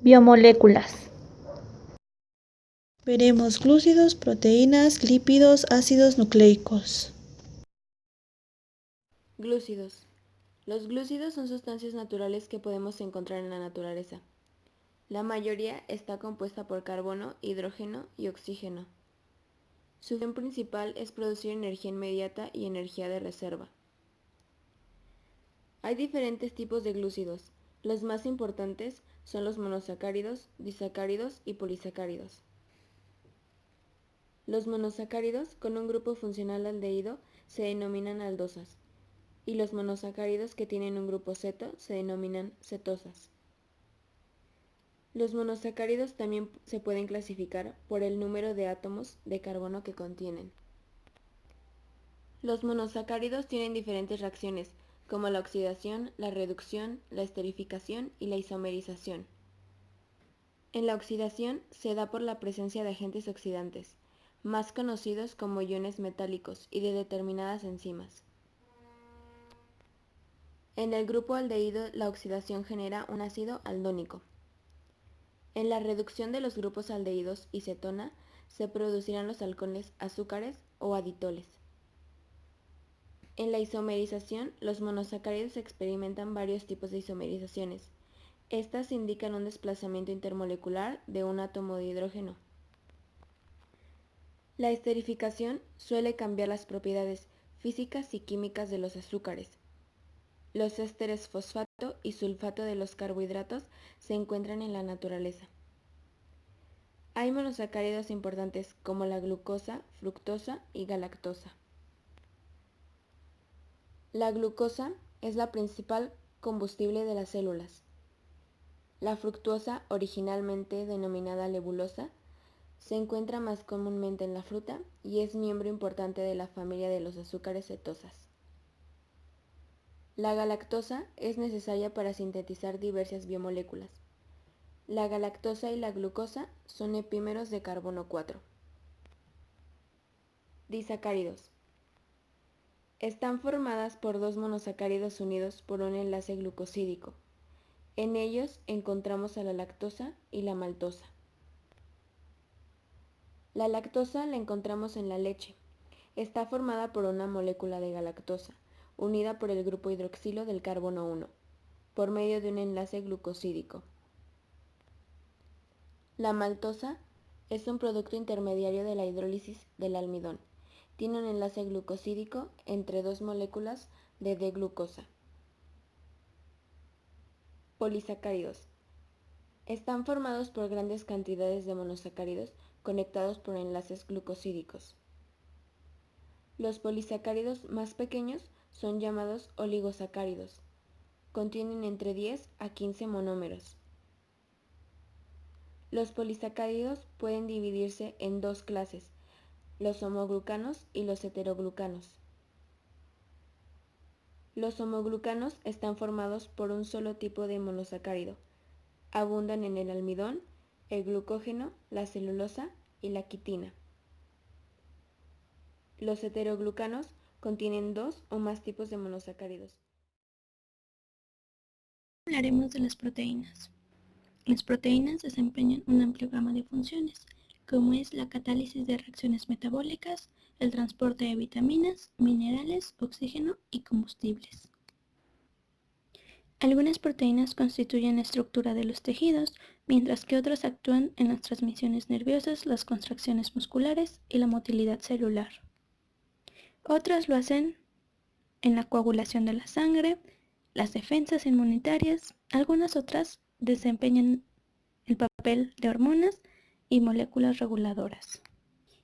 Biomoléculas. Veremos glúcidos, proteínas, lípidos, ácidos nucleicos. Glúcidos. Los glúcidos son sustancias naturales que podemos encontrar en la naturaleza. La mayoría está compuesta por carbono, hidrógeno y oxígeno. Su función principal es producir energía inmediata y energía de reserva. Hay diferentes tipos de glúcidos. Los más importantes son los monosacáridos, disacáridos y polisacáridos. Los monosacáridos con un grupo funcional aldehído se denominan aldosas, y los monosacáridos que tienen un grupo ceto se denominan cetosas. Los monosacáridos también se pueden clasificar por el número de átomos de carbono que contienen. Los monosacáridos tienen diferentes reacciones, como la oxidación, la reducción, la esterificación y la isomerización. En la oxidación se da por la presencia de agentes oxidantes, más conocidos como iones metálicos y de determinadas enzimas. En el grupo aldehído la oxidación genera un ácido aldónico. En la reducción de los grupos aldehídos y cetona se producirán los alcoholes azúcares o aditoles. En la isomerización, los monosacáridos experimentan varios tipos de isomerizaciones. Estas indican un desplazamiento intermolecular de un átomo de hidrógeno. La esterificación suele cambiar las propiedades físicas y químicas de los azúcares. Los ésteres fosfato y sulfato de los carbohidratos se encuentran en la naturaleza. Hay monosacáridos importantes como la glucosa, fructosa y galactosa. La glucosa es la principal combustible de las células. La fructosa, originalmente denominada lebulosa, se encuentra más comúnmente en la fruta y es miembro importante de la familia de los azúcares cetosas. La galactosa es necesaria para sintetizar diversas biomoléculas. La galactosa y la glucosa son epímeros de carbono 4. Disacáridos. Están formadas por dos monosacáridos unidos por un enlace glucosídico. En ellos encontramos a la lactosa y la maltosa. La lactosa la encontramos en la leche. Está formada por una molécula de galactosa, unida por el grupo hidroxilo del carbono 1, por medio de un enlace glucosídico. La maltosa es un producto intermediario de la hidrólisis del almidón. Tiene un enlace glucosídico entre dos moléculas de D-glucosa. Polisacáridos. Están formados por grandes cantidades de monosacáridos conectados por enlaces glucosídicos. Los polisacáridos más pequeños son llamados oligosacáridos. Contienen entre 10 a 15 monómeros. Los polisacáridos pueden dividirse en dos clases, los homoglucanos y los heteroglucanos. Los homoglucanos están formados por un solo tipo de monosacárido. Abundan en el almidón, el glucógeno, la celulosa y la quitina. Los heteroglucanos contienen dos o más tipos de monosacáridos. Hablaremos de las proteínas. Las proteínas desempeñan una amplia gama de funciones, como es la catálisis de reacciones metabólicas, el transporte de vitaminas, minerales, oxígeno y combustibles. Algunas proteínas constituyen la estructura de los tejidos, mientras que otras actúan en las transmisiones nerviosas, las contracciones musculares y la motilidad celular. Otras lo hacen en la coagulación de la sangre, las defensas inmunitarias. Algunas otras desempeñan el papel de hormonas y moléculas reguladoras.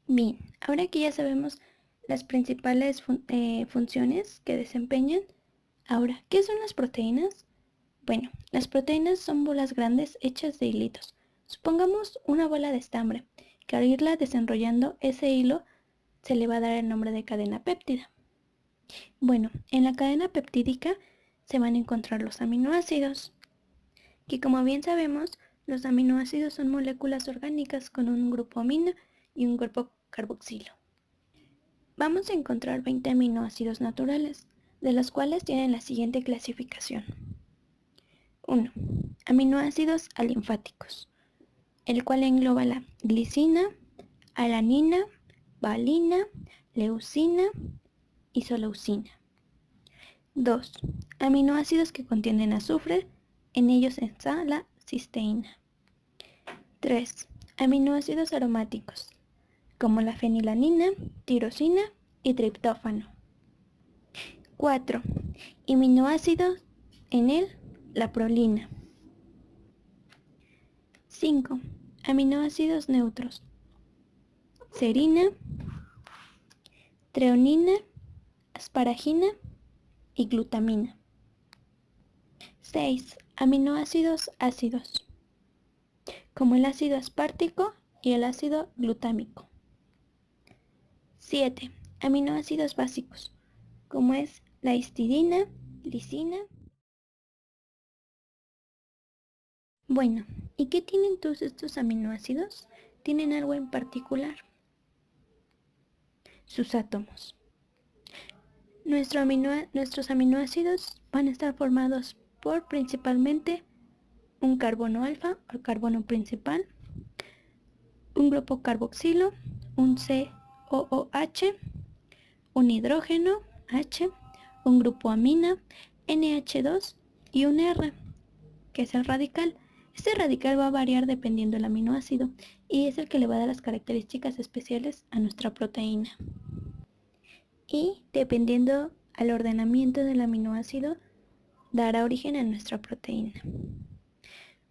Bien, ahora que ya sabemos las principales funciones que desempeñan, ahora, ¿qué son las proteínas? Bueno, las proteínas son bolas grandes hechas de hilitos. Supongamos una bola de estambre, que al irla desenrollando ese hilo se le va a dar el nombre de cadena péptida. Bueno, en la cadena peptídica se van a encontrar los aminoácidos, que como bien sabemos, los aminoácidos son moléculas orgánicas con un grupo amino y un grupo carboxilo. Vamos a encontrar 20 aminoácidos naturales, de los cuales tienen la siguiente clasificación. 1. Aminoácidos alinfáticos, el cual engloba la glicina, alanina, valina, leucina, isoleucina. 2. Aminoácidos que contienen azufre, en ellos está la cisteína. 3. Aminoácidos aromáticos, como la fenilanina, tirosina y triptófano. 4. Aminoácidos en él, la prolina. 5. Aminoácidos neutros, serina, treonina, asparagina y glutamina. 6. Aminoácidos ácidos, como el ácido aspartico y el ácido glutámico. 7. Aminoácidos básicos, como es la histidina, lisina. Bueno, ¿y qué tienen todos estos aminoácidos? Tienen algo en particular: sus átomos. Nuestros aminoácidos van a estar formados por principalmente un carbono alfa o carbono principal, un grupo carboxilo, un COOH, un hidrógeno H, un grupo amina NH2 y un R, que es el radical. Este radical va a variar dependiendo del aminoácido y es el que le va a dar las características especiales a nuestra proteína. Y dependiendo al ordenamiento del aminoácido, dará origen a nuestra proteína.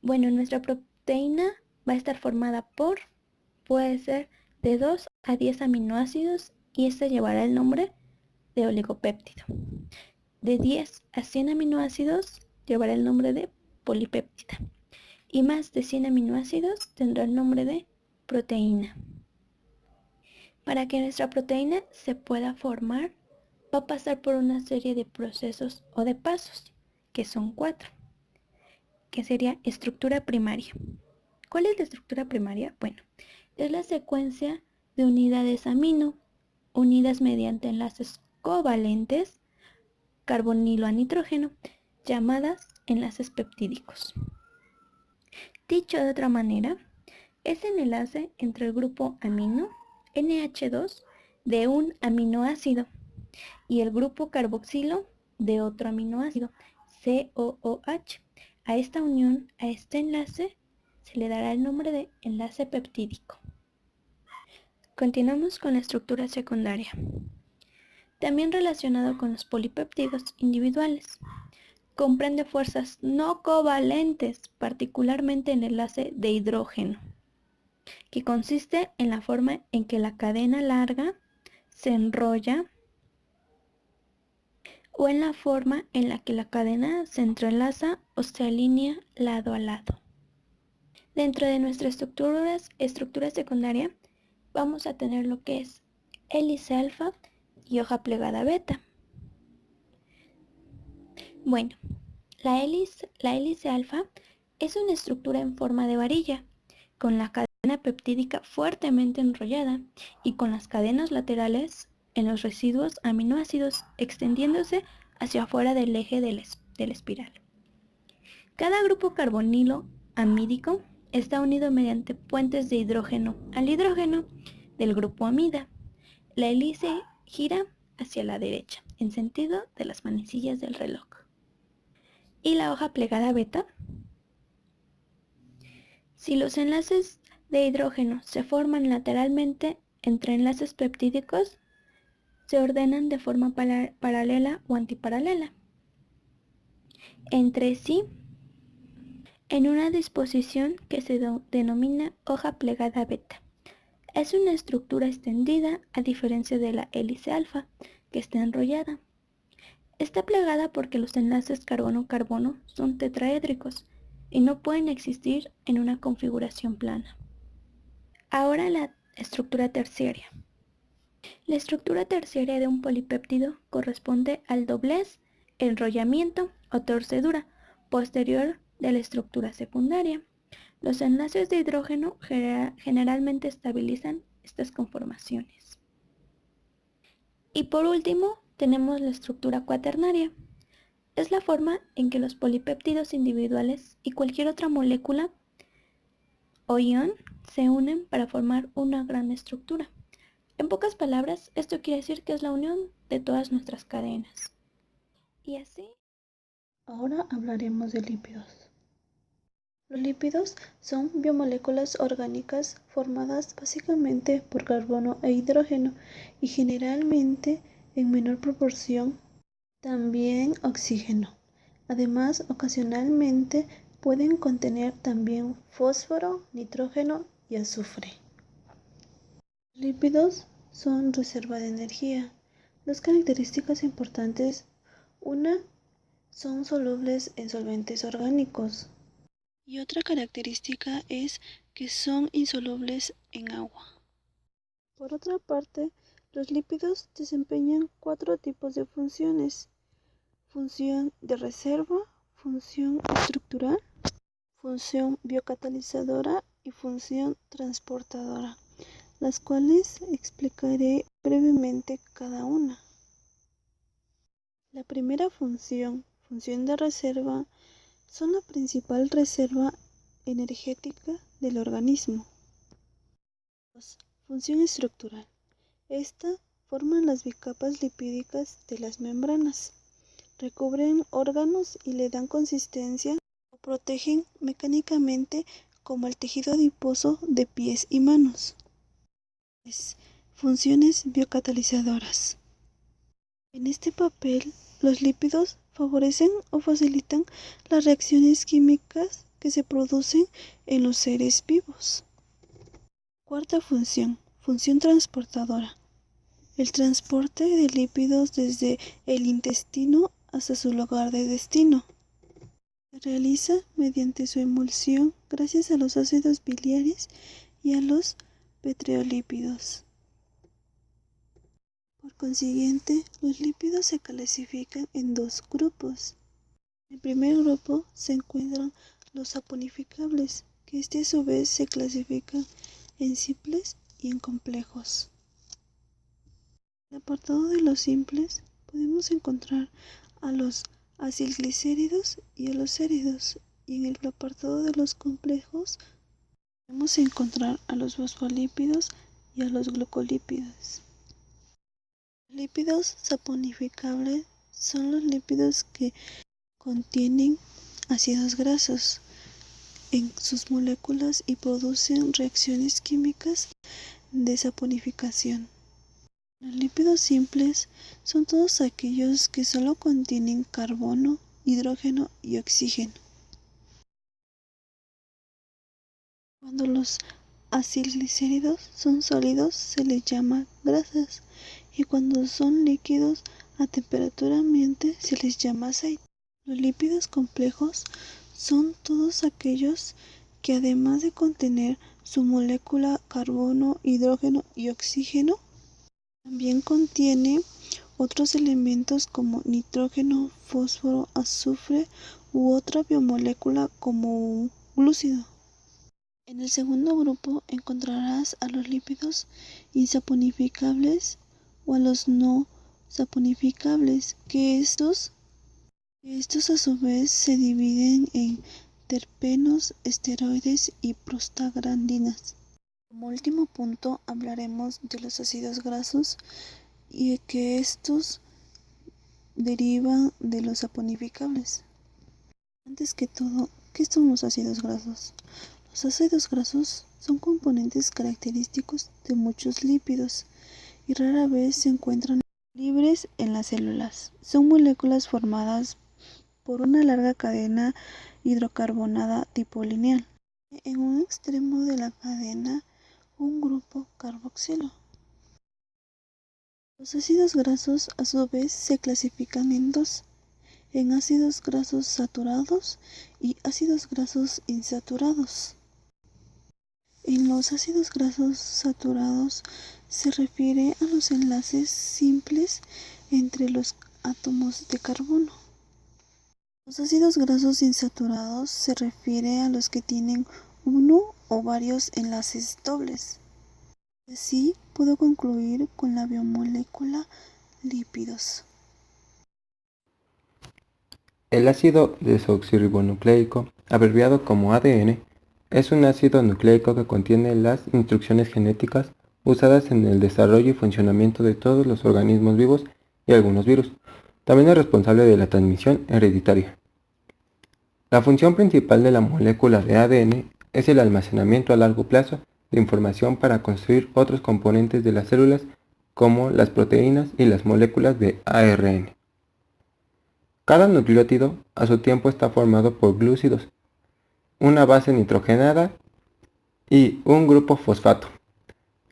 Bueno, nuestra proteína va a estar formada puede ser de 2 a 10 aminoácidos y este llevará el nombre de oligopéptido. De 10 a 100 aminoácidos llevará el nombre de polipéptida. Y más de 100 aminoácidos tendrá el nombre de proteína. Para que nuestra proteína se pueda formar, va a pasar por una serie de procesos o de pasos, que son 4, que sería estructura primaria. ¿Cuál es la estructura primaria? Bueno, es la secuencia de unidades amino, unidas mediante enlaces covalentes, carbonilo a nitrógeno, llamadas enlaces peptídicos. Dicho de otra manera, es el enlace entre el grupo amino, NH2, de un aminoácido, y el grupo carboxilo de otro aminoácido, COOH. A esta unión, a este enlace, se le dará el nombre de enlace peptídico. Continuamos con la estructura secundaria, también relacionado con los polipéptidos individuales. Comprende fuerzas no covalentes, particularmente en el enlace de hidrógeno, que consiste en la forma en que la cadena larga se enrolla o en la forma en la que la cadena se entrelaza o se alinea lado a lado. Dentro de nuestra estructura secundaria vamos a tener lo que es hélice alfa y hoja plegada beta. Bueno, la hélice alfa es una estructura en forma de varilla, con la cadena peptídica fuertemente enrollada y con las cadenas laterales en los residuos aminoácidos extendiéndose hacia afuera del eje de la espiral. Cada grupo carbonilo amídico está unido mediante puentes de hidrógeno al hidrógeno del grupo amida. La hélice gira hacia la derecha, en sentido de las manecillas del reloj. ¿Y la hoja plegada beta? Si los enlaces de hidrógeno se forman lateralmente entre enlaces peptídicos, se ordenan de forma paralela o antiparalela entre sí en una disposición que se denomina hoja plegada beta. Es una estructura extendida a diferencia de la hélice alfa, que está enrollada. Está plegada porque los enlaces carbono-carbono son tetraédricos y no pueden existir en una configuración plana. Ahora la estructura terciaria. La estructura terciaria de un polipéptido corresponde al doblez, enrollamiento o torcedura posterior de la estructura secundaria. Los enlaces de hidrógeno generalmente estabilizan estas conformaciones. Y por último, tenemos la estructura cuaternaria. Es la forma en que los polipéptidos individuales y cualquier otra molécula o ion se unen para formar una gran estructura. En pocas palabras, esto quiere decir que es la unión de todas nuestras cadenas. Y así. Ahora hablaremos de lípidos. Los lípidos son biomoléculas orgánicas formadas básicamente por carbono e hidrógeno y generalmente en menor proporción también oxígeno. Además, ocasionalmente pueden contener también fósforo, nitrógeno y azufre. Los lípidos son reserva de energía. Dos características importantes. Una, son solubles en solventes orgánicos. Y otra característica es que son insolubles en agua. Por otra parte, los lípidos desempeñan 4 tipos de funciones: función de reserva, función estructural, función biocatalizadora y función transportadora, las cuales explicaré brevemente cada una. La primera función de reserva, son la principal reserva energética del organismo. 2. Función estructural. Esta forma las bicapas lipídicas de las membranas. Recubren órganos y le dan consistencia o protegen mecánicamente como el tejido adiposo de pies y manos. 3. Funciones biocatalizadoras. En este papel, los lípidos favorecen o facilitan las reacciones químicas que se producen en los seres vivos. Cuarta función, función transportadora. El transporte de lípidos desde el intestino hasta su lugar de destino. Se realiza mediante su emulsión gracias a los ácidos biliares y a los petreolípidos. Por consiguiente, los lípidos se clasifican en 2 grupos. En el primer grupo se encuentran los saponificables, que a su vez se clasifican en simples y en complejos. En el apartado de los simples podemos encontrar a los acilglicéridos y a los séridos, y en el apartado de los complejos podemos encontrar a los fosfolípidos y a los glucolípidos. Los lípidos saponificables son los lípidos que contienen ácidos grasos en sus moléculas y producen reacciones químicas de saponificación. Los lípidos simples son todos aquellos que solo contienen carbono, hidrógeno y oxígeno. Cuando los acilglicéridos son sólidos se les llama grasas, y cuando son líquidos a temperatura ambiente se les llama aceite. Los lípidos complejos son todos aquellos que, además de contener su molécula carbono, hidrógeno y oxígeno, también contiene otros elementos como nitrógeno, fósforo, azufre u otra biomolécula como un glúcido. En el segundo grupo encontrarás a los lípidos insaponificables o a los no saponificables, que estos a su vez se dividen en terpenos, esteroides y prostaglandinas. Como último punto hablaremos de los ácidos grasos y que estos derivan de los saponificables. Antes que todo, ¿qué son los ácidos grasos? Los ácidos grasos son componentes característicos de muchos lípidos y rara vez se encuentran libres en las células. Son moléculas formadas por una larga cadena hidrocarbonada tipo lineal. En un extremo de la cadena, un grupo carboxilo. Los ácidos grasos a su vez se clasifican en 2, en ácidos grasos saturados y ácidos grasos insaturados. En los ácidos grasos saturados se refiere a los enlaces simples entre los átomos de carbono. Los ácidos grasos insaturados se refiere a los que tienen uno o varios enlaces dobles. Así puedo concluir con la biomolécula lípidos. El ácido desoxirribonucleico, abreviado como ADN, es un ácido nucleico que contiene las instrucciones genéticas usadas en el desarrollo y funcionamiento de todos los organismos vivos y algunos virus. También es responsable de la transmisión hereditaria. La función principal de la molécula de ADN es el almacenamiento a largo plazo de información para construir otros componentes de las células como las proteínas y las moléculas de ARN. Cada nucleótido a su tiempo está formado por glúcidos, una base nitrogenada y un grupo fosfato.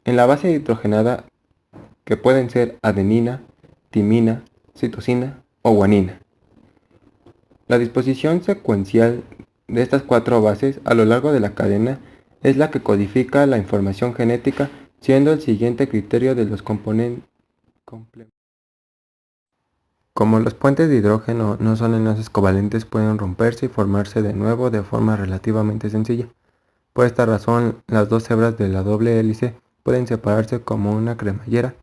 En la base nitrogenada, que pueden ser adenina, timina, citosina o guanina. La disposición secuencial de estas 4 bases a lo largo de la cadena es la que codifica la información genética, siendo el siguiente criterio de los componentes. Como los puentes de hidrógeno no son enlaces covalentes, pueden romperse y formarse de nuevo de forma relativamente sencilla. Por esta razón, las 2 hebras de la doble hélice pueden separarse como una cremallera,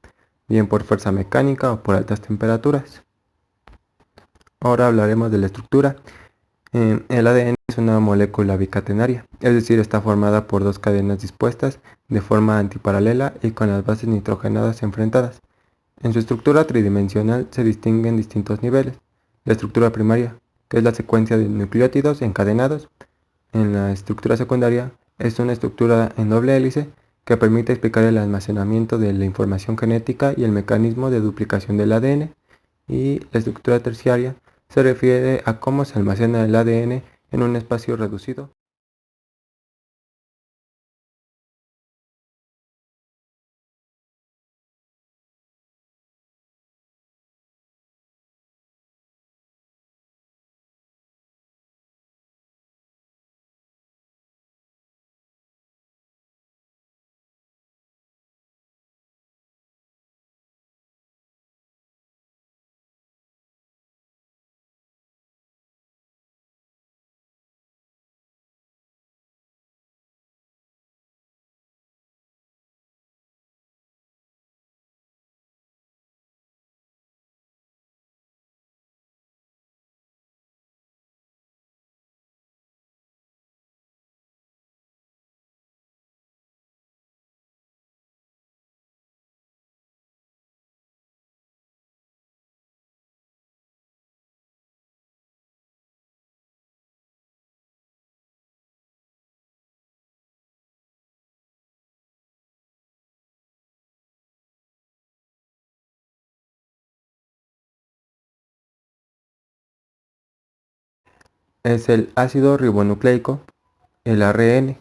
bien por fuerza mecánica o por altas temperaturas. Ahora hablaremos de la estructura. El ADN es una molécula bicatenaria, es decir, está formada por 2 cadenas dispuestas de forma antiparalela y con las bases nitrogenadas enfrentadas. En su estructura tridimensional se distinguen distintos niveles. La estructura primaria, que es la secuencia de nucleótidos encadenados. En la estructura secundaria, es una estructura en doble hélice que permite explicar el almacenamiento de la información genética y el mecanismo de duplicación del ADN. Y la estructura terciaria se refiere a cómo se almacena el ADN en un espacio reducido. Es el ácido ribonucleico, el ARN,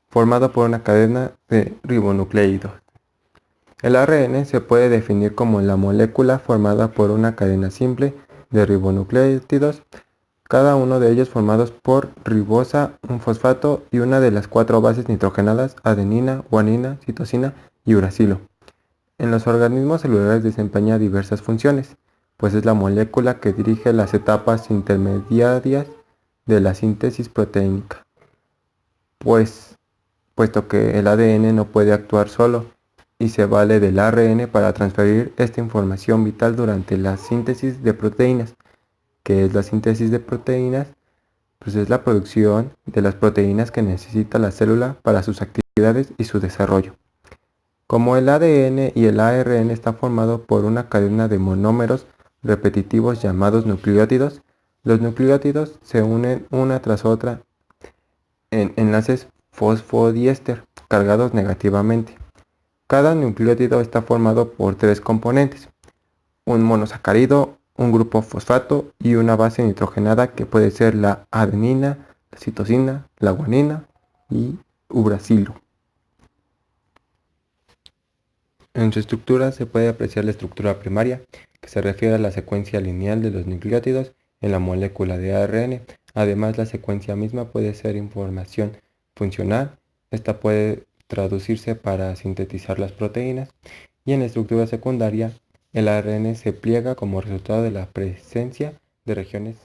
formado por una cadena de ribonucleidos. El ARN se puede definir como la molécula formada por una cadena simple de ribonucleidos, cada uno de ellos formados por ribosa, un fosfato y una de las 4 bases nitrogenadas, adenina, guanina, citosina y uracilo. En los organismos celulares desempeña diversas funciones, pues es la molécula que dirige las etapas intermediarias de la síntesis proteínica, puesto que el ADN no puede actuar solo y se vale del ARN para transferir esta información vital durante la síntesis de proteínas. ¿Qué es la síntesis de proteínas? Pues es la producción de las proteínas que necesita la célula para sus actividades y su desarrollo. Como el ADN y el ARN está formado por una cadena de monómeros repetitivos llamados nucleótidos, los nucleótidos se unen una tras otra en enlaces fosfodiéster cargados negativamente. Cada nucleótido está formado por 3 componentes, un monosacárido, un grupo fosfato y una base nitrogenada que puede ser la adenina, la citosina, la guanina y uracilo. En su estructura se puede apreciar la estructura primaria, que se refiere a la secuencia lineal de los nucleótidos en la molécula de ARN. Además, la secuencia misma puede ser información funcional. Esta puede traducirse para sintetizar las proteínas. Y en la estructura secundaria, el ARN se pliega como resultado de la presencia de regiones